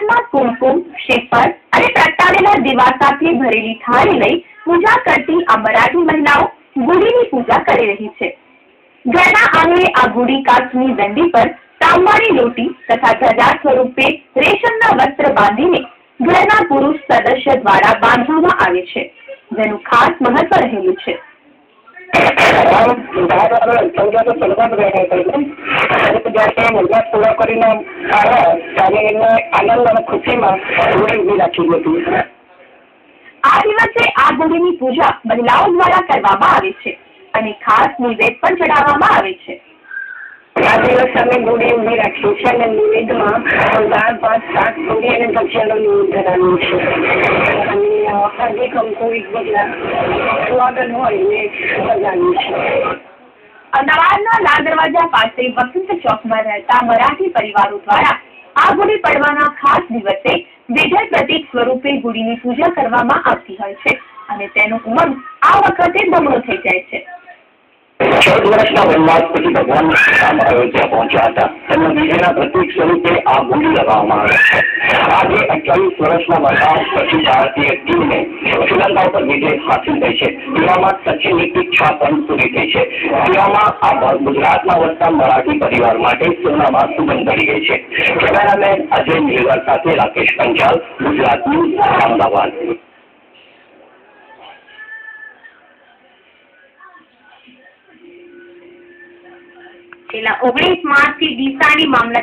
હાથમાં કુમકુમ, શ્રીફળ અને પ્રગટાવેલા દીવા સાથે ભરેલી થાળી લઈ પૂજા કરતી આ મરાઠી મહિલાઓ ગુડીની પૂજા કરી રહી છે. ઘરના આંગણે આ ગુડી કાચની દંડી પર તાંબાની લોટી તથા ધજા સ્વરૂપે રેશમના વસ્ત્ર બાંધીને ઘરના પુરુષ સદસ્ય દ્વારા બાંધવામાં આવે છે, જેનું ખાસ મહત્વ રહેલું છે. આ દિવસે આ ગુડીની પૂજા મહિલાઓ દ્વારા કરવામાં આવે છે અને ખાસ નિવેદ પણ ચડાવવામાં આવે છે. આ દિવસ અમે ગુડી ઊભી રાખીએ છીએ અને નિવેદમાં દાળ, ભાત, શાક, પૂરી અને ભજીયાનો નિવેદ ધરાવીએ છીએ. અને હળદી, કંકુ, એકબીજા સ્વાગત હોય ને સજાવીએ છીએ. અમદાવાદના લાલ દરવાજા પાસે વસંત ચોકમાં રહેતા મરાઠી પરિવારો દ્વારા આ ગુડી પડવાના ખાસ દિવસે વિજય પ્રતીક સ્વરૂપે ગુડીની પૂજા કરવામાં આવતી હોય છે અને તેનો ઉમંગ આ વખતે બમણો થઈ જાય છે. 14 વર્ષના વનવાસ પછી ભગવાન શ્રીરામ અયોધ્યા પહોંચ્યા હતા. તેમના વિજયના પ્રતીક સ્વરૂપે આ ગુડી લગાવવામાં આવે છે. આજે 28 વર્ષના વનવાસ પછી ભારતીય ટીમને શ્રીલંકા ઉપર વિજય હાંસિલ થઈ છે. એવામાં સચિનની ઈચ્છા પણ પૂરી થઈ છે. એવામાં આ ગુજરાતમાં વસતા મરાઠી પરિવાર માટે સોનામાં સુગંધ પડી ગઈ છે. કેમેરામેન અજય નીલવર સાથે રાકેશ પંચાલ, ગુજરાત ન્યૂઝ, અમદાવાદ. 19 માર્ચથી ડીસાની મામલતદાર